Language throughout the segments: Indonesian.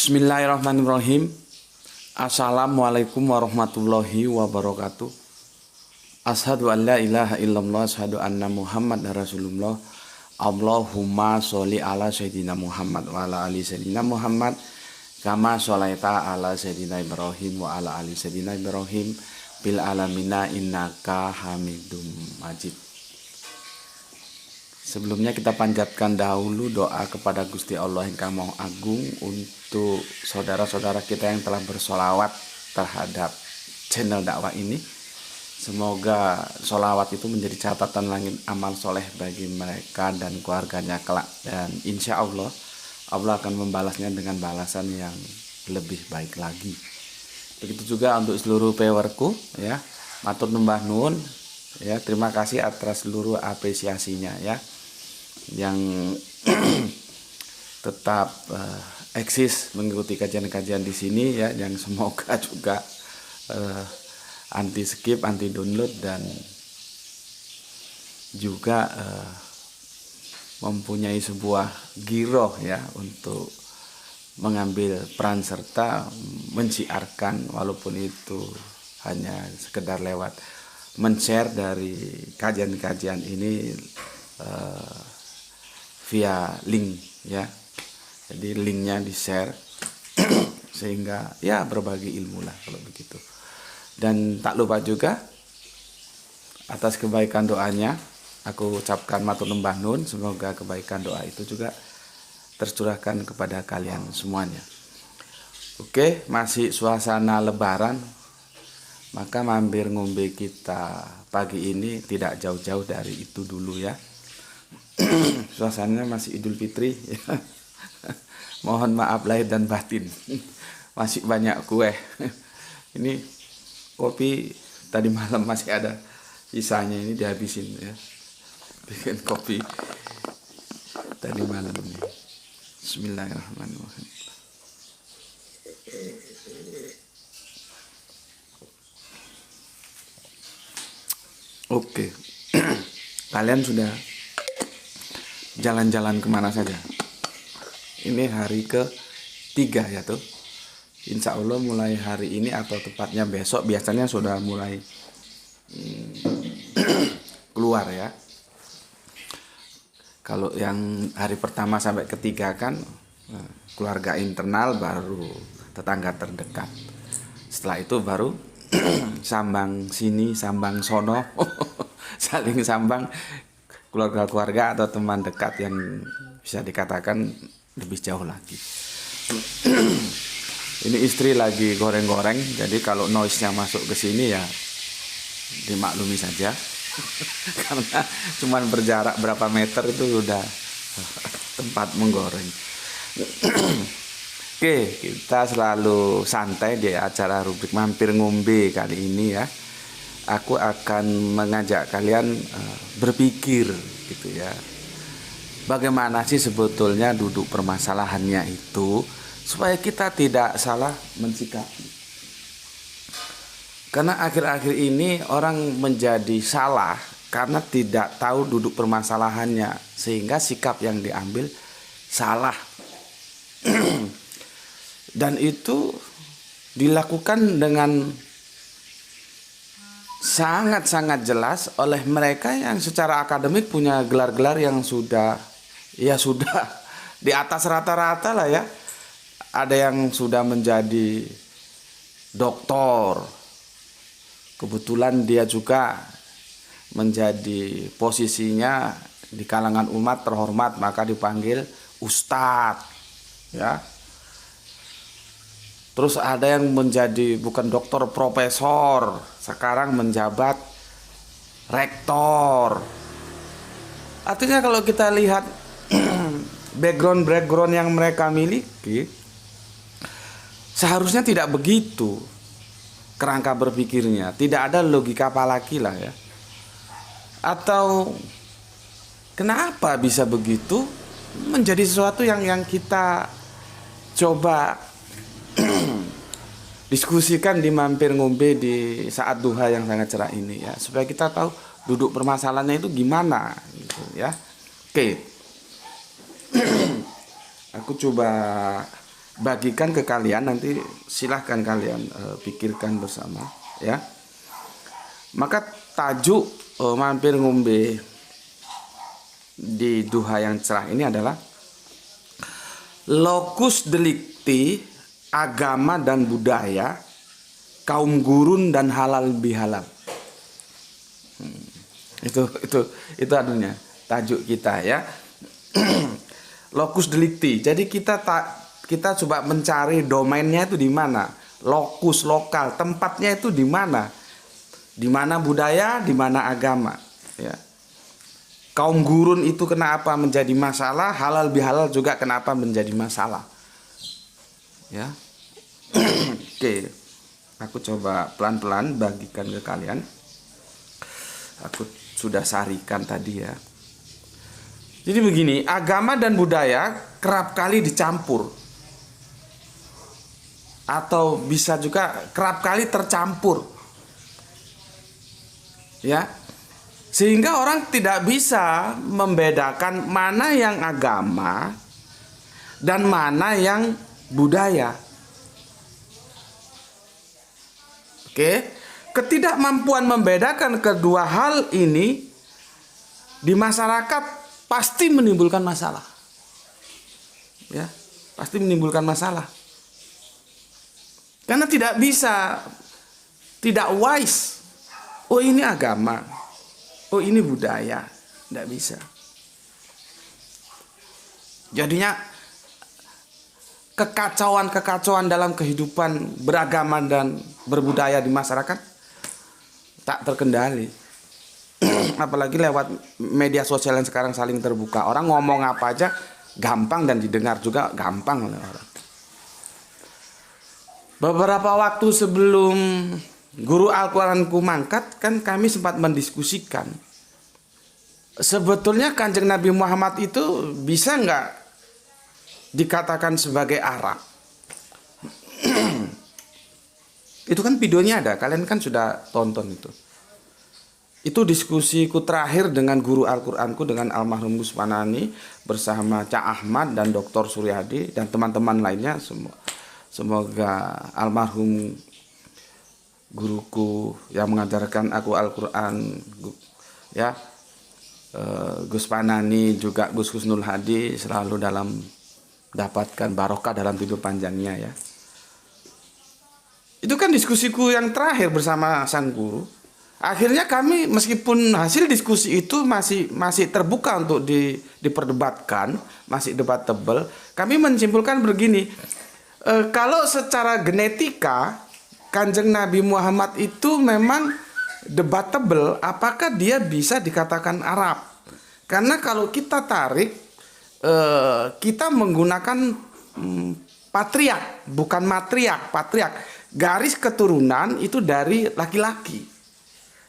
Bismillahirrahmanirrahim. Assalamualaikum warahmatullahi wabarakatuh. Asyhadu an la ilaha illallah, asyhadu anna Muhammad Rasulullah. Allahumma sholli ala sayyidina Muhammad wa ala ali sayyidina Muhammad kama sholaita ala sayyidina Ibrahim wa ala ali sayyidina Ibrahim bil alamina innaka Hamidum Majid. Sebelumnya kita panjatkan dahulu doa kepada Gusti Allah yang Maha Agung untuk saudara-saudara kita yang telah bersolawat terhadap channel dakwah ini. Semoga solawat itu menjadi catatan langit amal soleh bagi mereka dan keluarganya kelak. Dan insya Allah, Allah akan membalasnya dengan balasan yang lebih baik lagi. Begitu juga untuk seluruh viewerku, ya, matur numbah nuwun, ya, terima kasih atas seluruh apresiasinya, ya, yang tetap eksis mengikuti kajian-kajian di sini, ya, yang semoga juga anti skip, anti download, dan juga mempunyai sebuah giroh, ya, untuk mengambil peran serta menciarkan, walaupun itu hanya sekedar lewat men-share dari kajian-kajian ini via link, ya. Jadi linknya di-share sehingga ya berbagi ilmu lah kalau begitu. Dan tak lupa juga atas kebaikan doanya aku ucapkan matur numbah nuwun, semoga kebaikan doa itu juga tercurahkan kepada kalian semuanya. Oke, masih suasana lebaran, maka mampir ngombe kita pagi ini tidak jauh-jauh dari itu dulu, ya. Suasananya masih Idul Fitri, ya. Mohon maaf lahir dan batin. Masih banyak kue. Ini kopi tadi malam masih ada sisanya, ini dihabisin, ya. Bikin kopi tadi malam ini. Bismillahirrahmanirrahim. Oke. Kalian sudah jalan-jalan kemana saja? Ini hari ke-3, ya tuh. Insya Allah mulai hari ini atau tepatnya besok biasanya sudah mulai keluar, ya. Kalau yang hari pertama sampai ketiga kan keluarga internal, baru tetangga terdekat. Setelah itu baru sambang sini, sambang sono, saling sambang keluarga-keluarga atau teman dekat yang bisa dikatakan lebih jauh lagi. Ini istri lagi goreng-goreng, jadi kalau noise-nya masuk ke sini ya dimaklumi saja. Karena cuman berjarak berapa meter itu sudah tempat menggoreng. Oke, kita selalu santai di acara rubrik mampir ngombe kali ini, ya. Aku akan mengajak kalian berpikir gitu, ya. Bagaimana sih sebetulnya duduk permasalahannya itu supaya kita tidak salah mensikapi. Karena akhir-akhir ini orang menjadi salah karena tidak tahu duduk permasalahannya, sehingga sikap yang diambil salah. Dan itu dilakukan dengan sangat-sangat jelas oleh mereka yang secara akademik punya gelar-gelar yang sudah di atas rata-rata lah, ya. Ada yang sudah menjadi doktor. Kebetulan dia juga menjadi posisinya di kalangan umat terhormat, maka dipanggil ustadz, ya. Terus ada yang menjadi bukan doktor, profesor, sekarang menjabat rektor. Artinya kalau kita lihat background yang mereka miliki, seharusnya tidak begitu kerangka berpikirnya, tidak ada logika apalagi lah, ya. Atau kenapa bisa begitu menjadi sesuatu yang kita coba diskusikan di mampir ngombe di saat duha yang sangat cerah ini, ya, supaya kita tahu duduk permasalahannya itu gimana gitu, ya. Oke. Aku coba bagikan ke kalian, nanti silahkan kalian pikirkan bersama ya. Maka tajuk mampir ngombe di duha yang cerah ini adalah lokus delikti, agama dan budaya, kaum gurun dan halal bihalal. Itu anunya tajuk kita ya. Lokus delikti. Jadi kita coba mencari domainnya itu di mana, lokus lokal, tempatnya itu di mana budaya, di mana agama ya. Kaum gurun itu kenapa menjadi masalah, halal bihalal juga kenapa menjadi masalah ya. Oke, aku coba pelan-pelan bagikan ke kalian. Aku sudah sarikan tadi ya. Jadi begini, agama dan budaya kerap kali dicampur, atau bisa juga kerap kali tercampur ya, sehingga orang tidak bisa membedakan mana yang agama dan mana yang budaya. Oke, ketidakmampuan membedakan kedua hal ini di masyarakat pasti menimbulkan masalah. Ya, pasti menimbulkan masalah. Karena tidak bisa, tidak wise. Oh ini agama, oh ini budaya, tidak bisa. Jadinya kekacauan dalam kehidupan beragama dan berbudaya di masyarakat tak terkendali. Apalagi lewat media sosial yang sekarang saling terbuka. Orang ngomong apa aja gampang dan didengar juga gampang oleh orang. Beberapa waktu sebelum guru Al-Quranku mangkat, kan kami sempat mendiskusikan, sebetulnya Kanjeng Nabi Muhammad itu bisa nggak dikatakan sebagai Arab? Itu kan videonya ada, kalian kan sudah tonton itu. Itu diskusiku terakhir dengan guru Al-Quranku, dengan almarhum Gus Panani bersama Cak Ahmad dan Dr. Suryadi dan teman-teman lainnya semua. Semoga almarhum guruku yang mengajarkan aku Al-Quran ya, Gus Panani juga Gus Husnul Hadi selalu dalam dapatkan barokah dalam hidup panjangnya ya. Itu kan diskusiku yang terakhir bersama sang guru. Akhirnya kami meskipun hasil diskusi itu masih terbuka untuk diperdebatkan, masih debatable, kami menyimpulkan begini, kalau secara genetika Kanjeng Nabi Muhammad itu memang debatable apakah dia bisa dikatakan Arab. Karena kalau kita tarik, kita menggunakan patriark, bukan matriark, patriark. Garis keturunan itu dari laki-laki.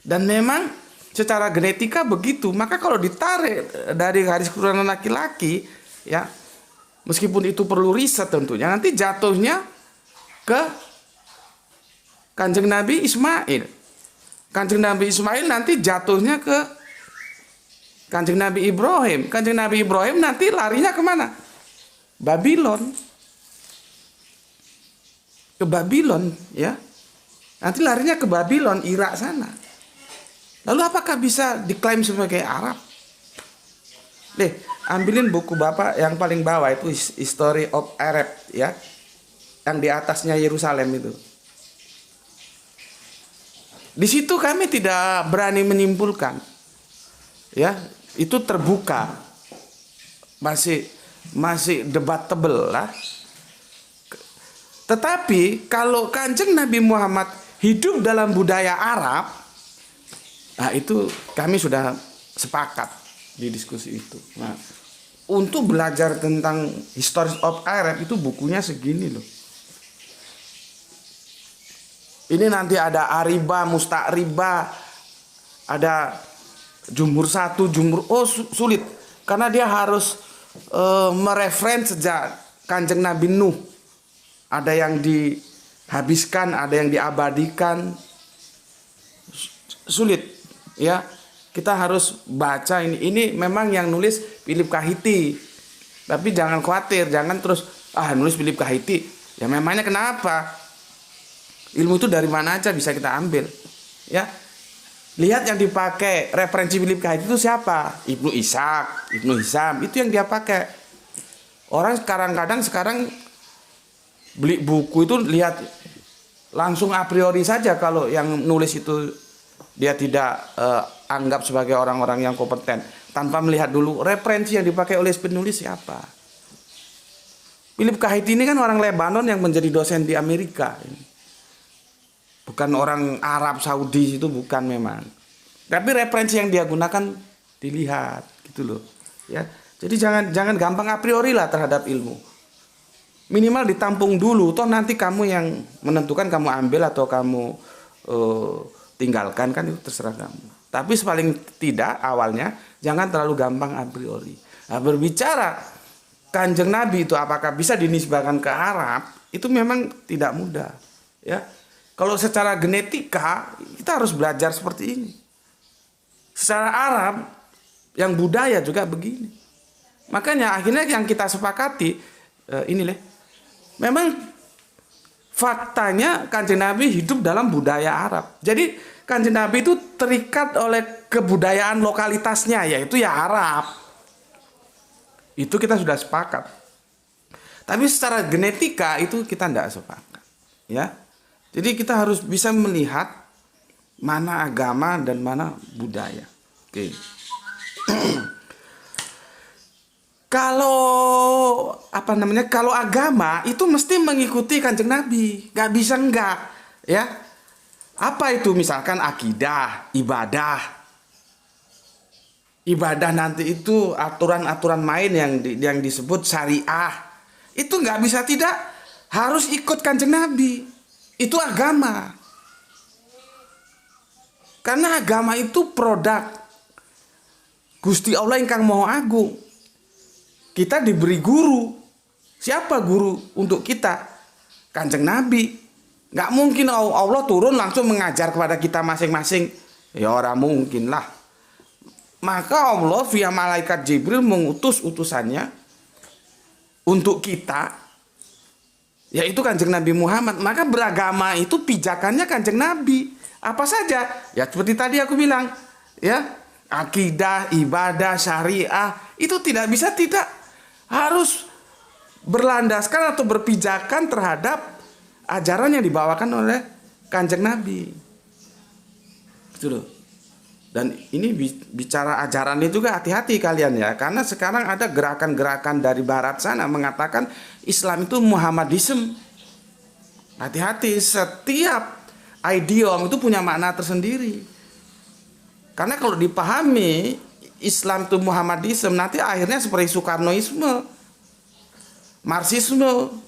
Dan memang secara genetika begitu. Maka kalau ditarik dari garis keturunan laki-laki, ya, meskipun itu perlu riset tentunya, nanti jatuhnya ke Kanjeng Nabi Ismail. Kanjeng Nabi Ismail nanti jatuhnya ke Kanjeng Nabi Ibrahim. Kanjeng Nabi Ibrahim nanti larinya kemana? Babylon. Ke Babylon, ya. Nanti larinya ke Babylon, Irak sana. Lalu apakah bisa diklaim sebagai Arab? Ambilin buku Bapak yang paling bawah itu History of Arab ya. Yang di atasnya Yerusalem itu. Di situ kami tidak berani menyimpulkan. Ya, itu terbuka. Masih debatable lah. Tetapi kalau Kanjeng Nabi Muhammad hidup dalam budaya Arab, nah itu kami sudah sepakat di diskusi itu. Nah, untuk belajar tentang History of Arab itu bukunya segini loh. Ini nanti ada Ariba, Musta'riba, ada Jumhur 1, Jumhur. Oh sulit, karena dia harus mereferen sejak Kanjeng Nabi Nuh. Ada yang dihabiskan, ada yang diabadikan. Sulit ya. Kita harus baca ini. Ini memang yang nulis Philip Kahiti. Tapi jangan khawatir, jangan terus nulis Philip Kahiti. Ya memangnya kenapa? Ilmu itu dari mana aja bisa kita ambil. Ya. Lihat yang dipakai referensi Philip Kahiti itu siapa? Ibnu Ishaq, Ibnu Hisham, itu yang dia pakai. Orang kadang-kadang sekarang beli buku itu lihat langsung a priori saja kalau yang nulis itu dia tidak anggap sebagai orang-orang yang kompeten tanpa melihat dulu referensi yang dipakai oleh penulis siapa. Philip Kahiti ini kan orang Lebanon yang menjadi dosen di Amerika. Bukan orang Arab Saudi, itu bukan memang. Tapi referensi yang dia gunakan dilihat gitu loh. Ya. Jadi jangan gampang a priori lah terhadap ilmu. Minimal ditampung dulu, toh nanti kamu yang menentukan kamu ambil atau kamu tinggalkan, kan itu terserah kamu. Tapi paling tidak awalnya jangan terlalu gampang a priori. Nah, berbicara Kanjeng Nabi itu apakah bisa dinisbahkan ke Arab, itu memang tidak mudah. Ya, kalau secara genetika kita harus belajar seperti ini. Secara Arab yang budaya juga begini. Makanya akhirnya yang kita sepakati memang faktanya Kanjeng Nabi hidup dalam budaya Arab. Jadi Kanjeng Nabi itu terikat oleh kebudayaan lokalitasnya, yaitu ya Arab. Itu kita sudah sepakat. Tapi secara genetika itu kita tidak sepakat. Ya. Jadi kita harus bisa melihat mana agama dan mana budaya. Oke. Kalau agama itu mesti mengikuti Kanjeng Nabi, nggak bisa enggak, ya. Apa itu? Misalkan akidah, ibadah. Ibadah nanti itu aturan-aturan main yang disebut syariah. Itu nggak bisa tidak, harus ikut Kanjeng Nabi. Itu agama. Karena agama itu produk Gusti Allah ingkang Maha Agung. Kita diberi guru. Siapa guru untuk kita? Kanjeng Nabi. Nggak mungkin Allah turun langsung mengajar kepada kita masing-masing. Ya orang mungkin lah. Maka Allah via malaikat Jibril mengutus utusannya untuk kita, yaitu Kanjeng Nabi Muhammad. Maka beragama itu pijakannya Kanjeng Nabi. Apa saja? Ya seperti tadi aku bilang, ya, akidah, ibadah, syariah, itu tidak bisa tidak, harus berlandaskan atau berpijakan terhadap ajaran yang dibawakan oleh Kanjeng Nabi. Gitu loh. Dan ini bicara ajaran itu juga hati-hati kalian ya. Karena sekarang ada gerakan-gerakan dari barat sana mengatakan Islam itu Muhammadism. Hati-hati, setiap idiom itu punya makna tersendiri. Karena kalau dipahami Islam itu Muhammadism, nanti akhirnya seperti Soekarnoisme, Marxisme.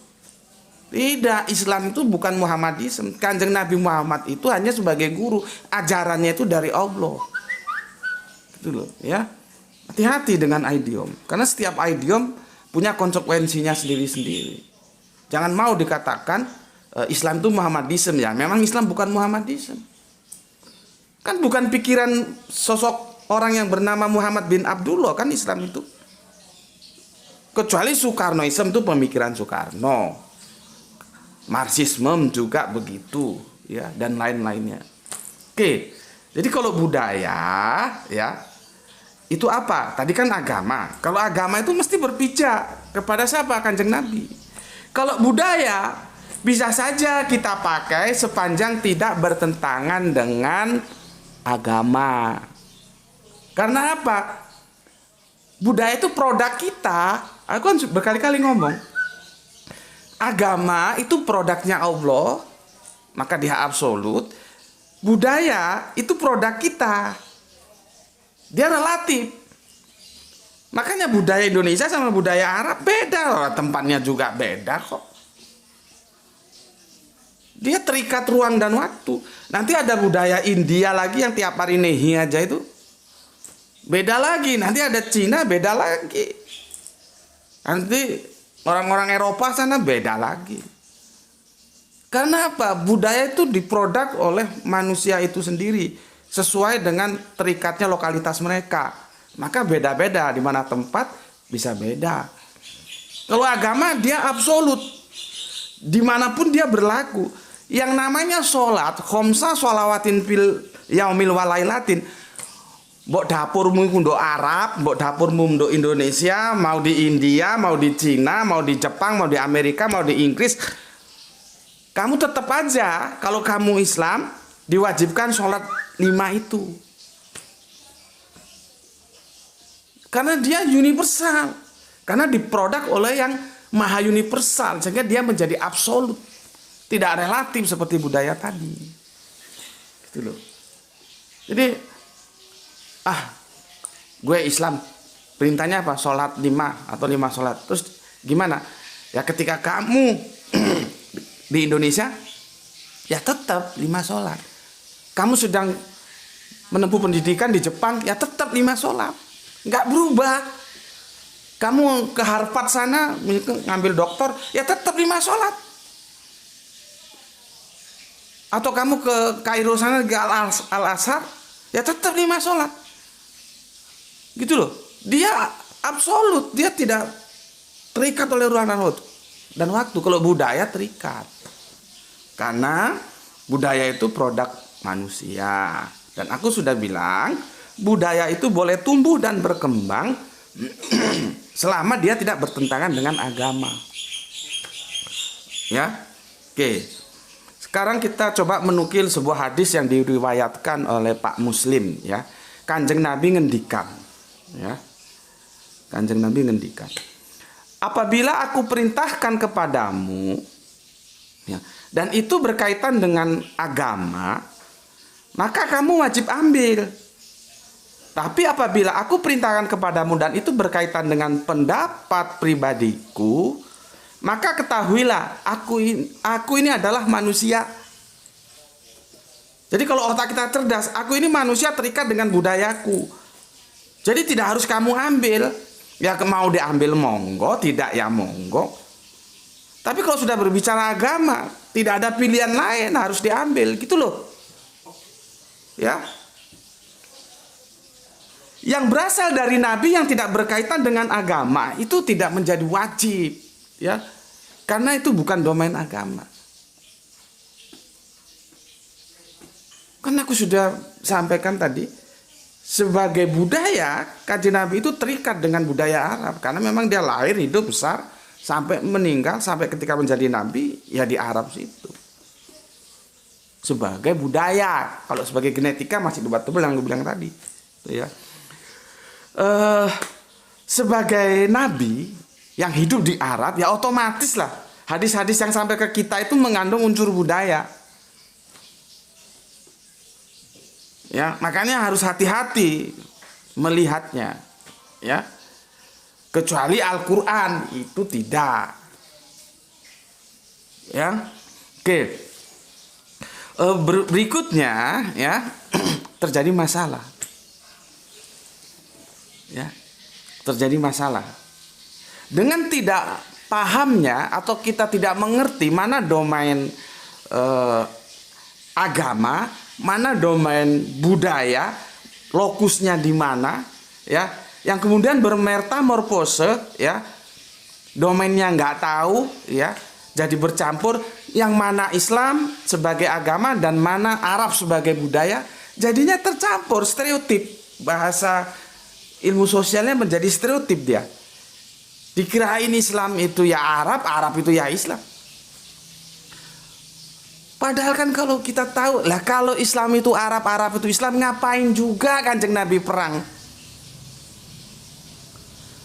Tidak, Islam itu bukan Muhammadism. Kanjeng Nabi Muhammad itu hanya sebagai guru, ajarannya itu dari Allah. Gitu loh, ya. Hati-hati dengan idiom, karena setiap idiom punya konsekuensinya sendiri-sendiri. Jangan mau dikatakan Islam itu Muhammadism, ya. Memang Islam bukan Muhammadism. Kan bukan pikiran sosok orang yang bernama Muhammad bin Abdullah kan Islam itu. Kecuali Soekarnoisme itu pemikiran Soekarno. Marxisme juga begitu, ya, dan lain-lainnya. Oke, jadi kalau budaya, ya, itu apa? Tadi kan agama. Kalau agama itu mesti berpijak kepada siapa? Kanjeng Nabi. Kalau budaya bisa saja kita pakai sepanjang tidak bertentangan dengan agama. Karena apa? Budaya itu produk kita. Aku kan berkali-kali ngomong. Agama itu produknya Allah, maka dia absolut. Budaya itu produk kita, dia relatif. Makanya budaya Indonesia sama budaya Arab beda loh, tempatnya juga beda kok. Dia terikat ruang dan waktu. Nanti ada budaya India lagi yang tiap hari nehi aja itu beda lagi. Nanti ada Cina beda lagi. Nanti orang-orang Eropa sana beda lagi. Karena apa? Budaya itu diproduk oleh manusia itu sendiri sesuai dengan terikatnya lokalitas mereka. Maka beda-beda, di mana tempat bisa beda. Kalau agama dia absolut, dimanapun dia berlaku. Yang namanya sholat, khomsa sholawatin fil yaumil walailatin. Mbok dapurmu ndok Arab, mbok dapurmu ndok Indonesia, mau di India, mau di Cina, mau di Jepang, mau di Amerika, mau di Inggris, kamu tetap aja kalau kamu Islam diwajibkan sholat 5 itu. Karena dia universal. Karena diproduk oleh yang maha universal, sehingga dia menjadi absolut, tidak relatif seperti budaya tadi. Gitu loh. Jadi gue Islam, perintahnya apa? Sholat 5 atau 5 sholat. Terus gimana? Ya ketika kamu di Indonesia, ya tetap 5 sholat. Kamu sedang menempuh pendidikan di Jepang, ya tetap 5 sholat. Nggak berubah. Kamu ke Harvard sana ngambil doktor, ya tetap 5 sholat. Atau kamu ke Kairo sana ke Al-Azhar, ya tetap 5 sholat. Gitu loh. Dia absolut, dia tidak terikat oleh ruang dan waktu. Kalau budaya terikat. Karena budaya itu produk manusia. Dan aku sudah bilang, budaya itu boleh tumbuh dan berkembang selama dia tidak bertentangan dengan agama. Ya. Oke. Sekarang kita coba menukil sebuah hadis yang diriwayatkan oleh Pak Muslim, ya. Kanjeng Nabi ngendikan, ya. Kanjeng Nabi ngendikan, apabila aku perintahkan kepadamu, ya, dan itu berkaitan dengan agama, maka kamu wajib ambil. Tapi apabila aku perintahkan kepadamu dan itu berkaitan dengan pendapat pribadiku, maka ketahuilah aku ini adalah manusia. Jadi kalau otak kita cerdas, aku ini manusia terikat dengan budayaku. Jadi tidak harus kamu ambil. Ya mau diambil monggo, tidak ya monggo. Tapi kalau sudah berbicara agama, tidak ada pilihan lain, harus diambil, gitu loh. Ya. Yang berasal dari nabi yang tidak berkaitan dengan agama itu tidak menjadi wajib, ya. Karena itu bukan domain agama. Kan aku sudah sampaikan tadi, sebagai budaya, Kanjeng Nabi itu terikat dengan budaya Arab karena memang dia lahir, hidup, besar, sampai meninggal, sampai ketika menjadi nabi ya di Arab situ. Sebagai budaya, kalau sebagai genetika masih debatable yang gue bilang tadi, ya. Sebagai nabi yang hidup di Arab, ya otomatis lah hadis-hadis yang sampai ke kita itu mengandung unsur budaya. Ya, makanya harus hati-hati melihatnya, ya. Kecuali Al-Qur'an itu tidak. Ya. Oke. Berikutnya, ya, terjadi masalah. Ya, terjadi masalah dengan tidak pahamnya atau kita tidak mengerti mana domain agama, mana domain budaya, lokusnya di mana, ya, yang kemudian bermetamorfose, ya, domainnya nggak tahu, ya, jadi bercampur, yang mana Islam sebagai agama dan mana Arab sebagai budaya, jadinya tercampur, stereotip. Bahasa ilmu sosialnya menjadi stereotip dia. Dikirain Islam itu ya Arab, Arab itu ya Islam. Padahal kan kalau kita tahu, lah kalau Islam itu Arab, Arab itu Islam, ngapain juga Kanjeng Nabi perang?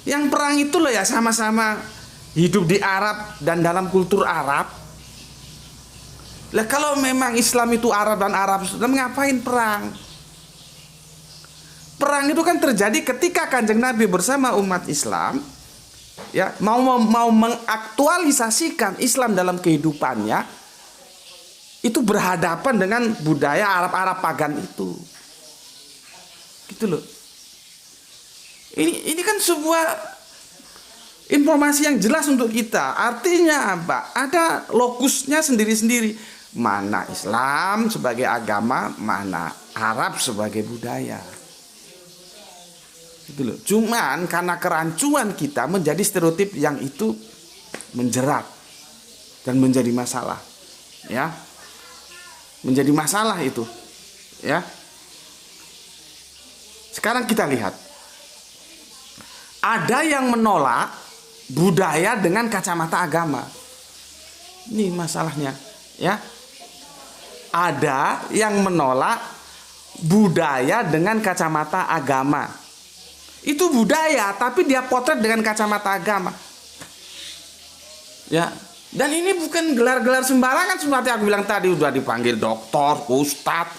Yang perang itu loh ya sama-sama hidup di Arab dan dalam kultur Arab. Lah kalau memang Islam itu Arab dan Arab Islam, ngapain perang? Perang itu kan terjadi ketika Kanjeng Nabi bersama umat Islam, ya, mau mengaktualisasikan Islam dalam kehidupannya, itu berhadapan dengan budaya Arab-Arab pagan itu. Gitu loh. Ini kan sebuah informasi yang jelas untuk kita. Artinya apa? Ada lokusnya sendiri-sendiri. Mana Islam sebagai agama, mana Arab sebagai budaya. Gitu loh. Cuman karena kerancuan kita menjadi stereotip yang itu menjerat dan menjadi masalah, ya. Menjadi masalah itu, ya. Sekarang kita lihat. Ada yang menolak budaya dengan kacamata agama. Ini masalahnya, ya. Ada yang menolak budaya dengan kacamata agama. Itu budaya, tapi dia potret dengan kacamata agama. Ya, dan ini bukan gelar-gelar sembarangan seperti aku bilang tadi, udah dipanggil doktor, ustadz.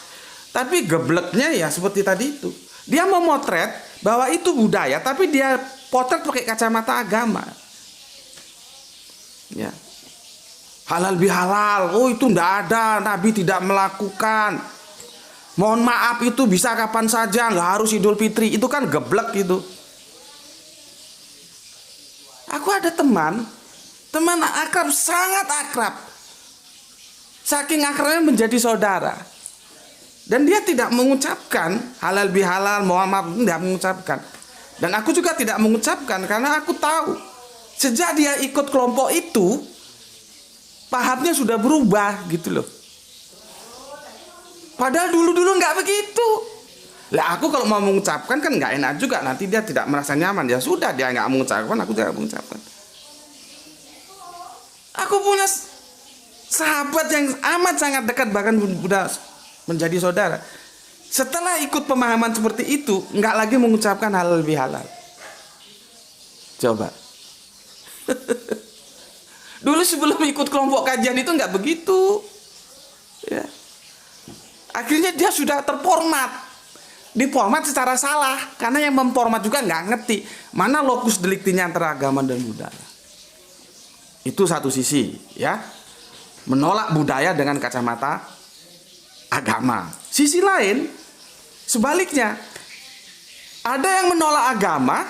Tapi gebleknya ya seperti tadi itu. Dia memotret bahwa itu budaya, tapi dia potret pakai kacamata agama. Ya. Halal bihalal, oh itu tidak ada, Nabi tidak melakukan. Mohon maaf itu bisa kapan saja, nggak harus Idul Fitri. Itu kan geblek itu. Aku ada teman akrab, sangat akrab. Saking akrabnya menjadi saudara. Dan dia tidak mengucapkan halal bihalal, mohon maaf, tidak mengucapkan. Dan aku juga tidak mengucapkan karena aku tahu sejak dia ikut kelompok itu, pahamnya sudah berubah gitu loh. Padahal dulu-dulu nggak begitu. Lah aku kalau mau mengucapkan kan nggak enak juga, nanti dia tidak merasa nyaman. Ya sudah, dia nggak mengucapkan, aku tidak mengucapkan. Aku punya sahabat yang amat sangat dekat, bahkan sudah menjadi saudara. Setelah ikut pemahaman seperti itu, nggak lagi mengucapkan halal bihalal. Coba. Dulu sebelum ikut kelompok kajian itu nggak begitu. Ya. Akhirnya dia sudah terformat. Diformat secara salah. Karena yang memformat juga nggak ngerti mana lokus deliktinya antara agama dan budaya. Itu satu sisi, ya. Menolak budaya dengan kacamata agama. Sisi lain, sebaliknya, ada yang menolak agama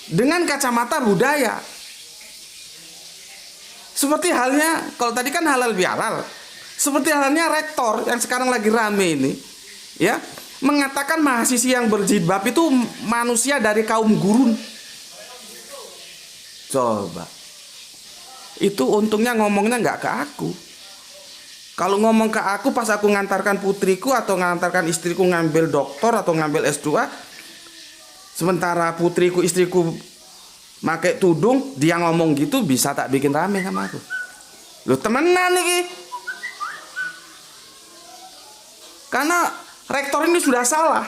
dengan kacamata budaya. Seperti halnya, kalau tadi kan halal bihalal, seperti halnya rektor yang sekarang lagi rame ini, ya, mengatakan mahasiswi yang berjilbab itu manusia dari kaum gurun. Coba, itu untungnya ngomongnya nggak ke aku. Kalau ngomong ke aku pas aku ngantarkan putriku atau ngantarkan istriku ngambil doktor atau ngambil S2, sementara putriku, istriku pakai tudung, dia ngomong gitu, bisa tak bikin rame sama aku. Loh temenan nih. Karena rektor ini sudah salah.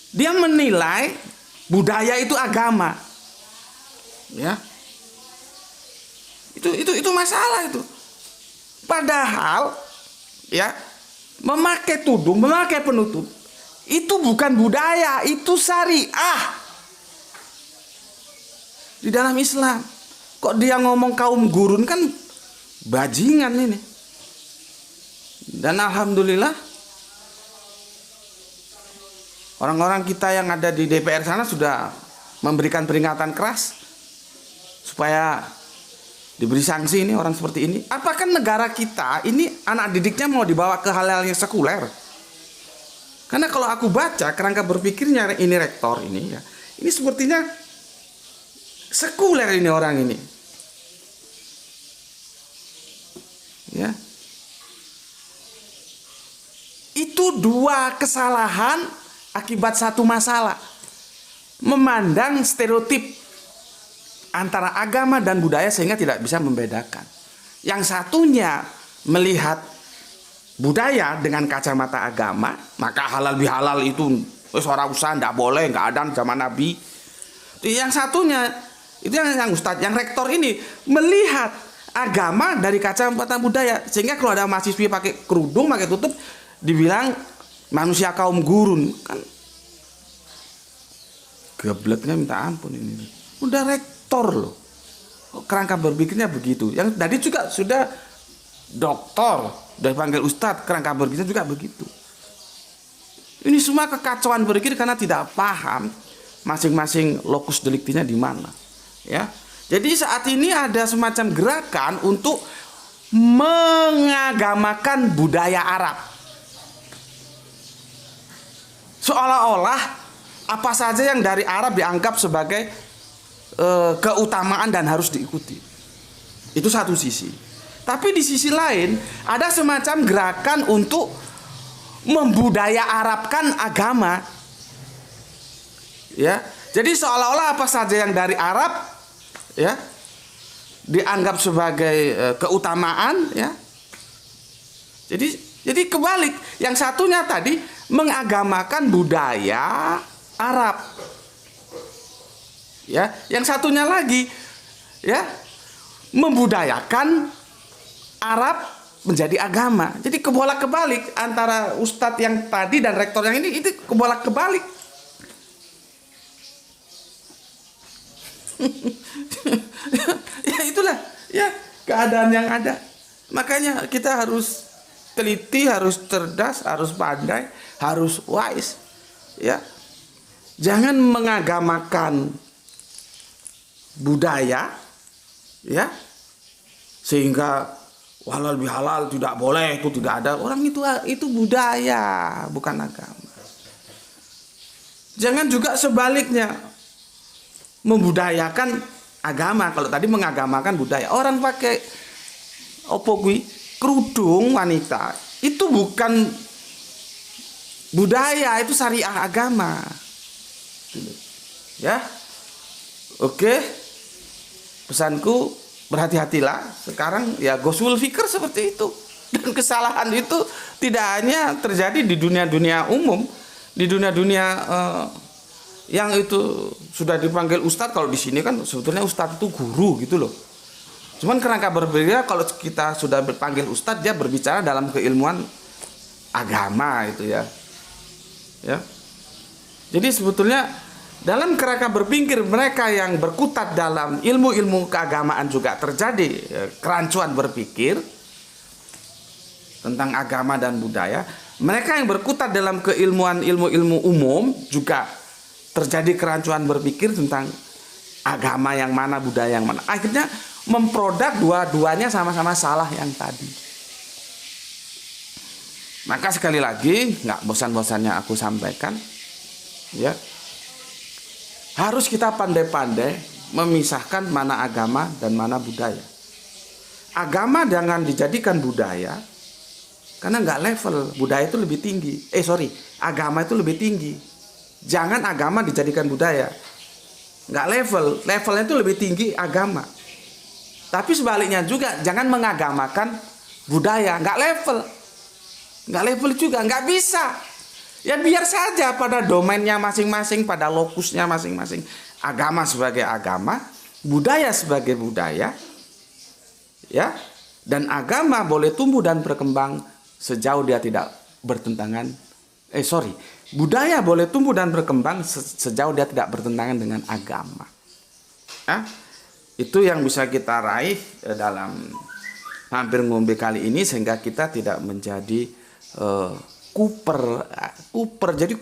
Dia menilai budaya itu agama. Ya. Itu masalah itu. Padahal ya, memakai tudung, memakai penutup itu bukan budaya, itu syariah di dalam Islam. Kok dia ngomong kaum gurun, kan bajingan ini. Dan alhamdulillah orang-orang kita yang ada di DPR sana sudah memberikan peringatan keras supaya diberi sanksi ini orang seperti ini. Apakah negara kita ini anak didiknya mau dibawa ke hal-hal yang sekuler? Karena kalau aku baca kerangka berpikirnya ini rektor ini ya, ini sepertinya sekuler ini orang ini. Ya. Itu dua kesalahan akibat satu masalah. Memandang stereotip antara agama dan budaya sehingga tidak bisa membedakan. Yang satunya melihat budaya dengan kacamata agama, maka halal bihalal itu ora usah, ndak boleh, nggak ada zaman Nabi. Yang satunya itu yang ustadz, yang rektor ini melihat agama dari kacamata budaya, sehingga kalau ada mahasiswi pakai kerudung, pakai tutup, dibilang manusia kaum gurun. Kan gebleknya minta ampun ini. Udah rektor loh, kerangka berpikirnya begitu. Yang tadi juga sudah doktor, udah panggil ustadz, kerangka berpikirnya juga begitu. Ini semua kekacauan berpikir karena tidak paham masing-masing lokus deliktinya di mana. Ya, jadi saat ini ada semacam gerakan untuk mengagamakan budaya Arab. Seolah-olah apa saja yang dari Arab dianggap sebagai keutamaan dan harus diikuti. Itu satu sisi. Tapi di sisi lain ada semacam gerakan untuk membudaya Arabkan agama. Ya, jadi seolah-olah apa saja yang dari Arab ya dianggap sebagai keutamaan ya. Jadi kebalik, yang satunya tadi mengagamakan budaya Arab. Ya, yang satunya lagi ya membudayakan Arab menjadi agama. Jadi kebolak-kebalik antara ustadz yang tadi dan rektor yang ini, itu kebolak-kebalik. Ya itulah ya keadaan yang ada. Makanya kita harus teliti, harus cerdas, harus pandai, harus wise. Ya, jangan mengagamakan budaya, ya, sehingga halal bihalal tidak boleh, itu tidak ada. Orang itu budaya, bukan agama. Jangan juga sebaliknya membudayakan agama. Kalau tadi mengagamakan budaya, orang pakai opo kui kerudung wanita itu bukan budaya, itu syariah agama. Ya, oke. Pesanku, berhati-hatilah. Sekarang ya gosul fikir seperti itu. Dan kesalahan itu tidak hanya terjadi di dunia-dunia umum, di dunia-dunia yang itu sudah dipanggil ustadz. Kalau di sini kan sebetulnya ustadz itu guru gitu loh. Cuman kerangka berbeda kalau kita sudah berpanggil ustadz, dia berbicara dalam keilmuan agama itu ya. Ya. Jadi sebetulnya dalam kerangka berpikir mereka yang berkutat dalam ilmu-ilmu keagamaan juga terjadi kerancuan berpikir tentang agama dan budaya. Mereka yang berkutat dalam keilmuan ilmu-ilmu umum juga terjadi kerancuan berpikir tentang agama yang mana, budaya yang mana. Akhirnya memproduk dua-duanya sama-sama salah yang tadi. Maka sekali lagi, nggak bosan-bosannya aku sampaikan, ya, harus kita pandai-pandai memisahkan mana agama dan mana budaya. Agama jangan dijadikan budaya, karena nggak level. Budaya itu lebih tinggi. Agama itu lebih tinggi. Jangan agama dijadikan budaya, nggak level. Levelnya itu lebih tinggi agama. Tapi sebaliknya juga, jangan mengagamakan budaya, nggak level. Nggak level juga, nggak bisa. Ya biar saja pada domainnya masing-masing, pada lokusnya masing-masing. Agama sebagai agama, budaya sebagai budaya, ya. Dan agama boleh tumbuh dan berkembang sejauh dia tidak bertentangan. Budaya boleh tumbuh dan berkembang sejauh dia tidak bertentangan dengan agama. Itu yang bisa kita raih dalam hampir ngombe kali ini, sehingga kita tidak menjadi kuper jadi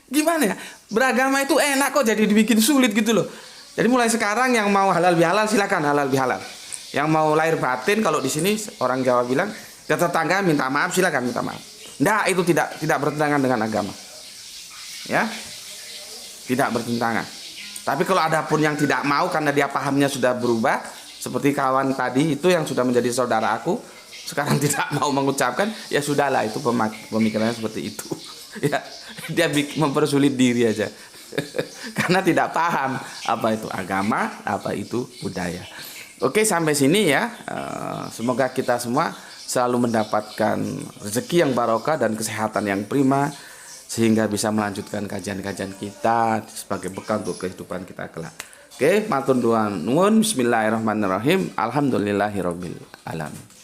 gimana ya, beragama itu enak kok jadi dibikin sulit gitu loh. Jadi mulai sekarang yang mau halal bihalal silakan halal bihalal, yang mau lahir batin, kalau di sini orang Jawa bilang ke tetangga minta maaf, silakan minta maaf. Nah, itu tidak bertentangan dengan agama, ya, tidak bertentangan. Tapi kalau ada pun yang tidak mau karena dia pahamnya sudah berubah, seperti kawan tadi itu yang sudah menjadi saudara aku, sekarang tidak mau mengucapkan, ya sudahlah, itu pemikirannya seperti itu. Ya, dia mempersulit diri aja. Karena tidak paham apa itu agama, apa itu budaya. Oke, sampai sini ya. Semoga kita semua selalu mendapatkan rezeki yang barokah dan kesehatan yang prima, sehingga bisa melanjutkan kajian-kajian kita sebagai bekal untuk kehidupan kita kelak. Oke, matur nuwun. Bismillahirrahmanirrahim. Alhamdulillahirabbil alamin.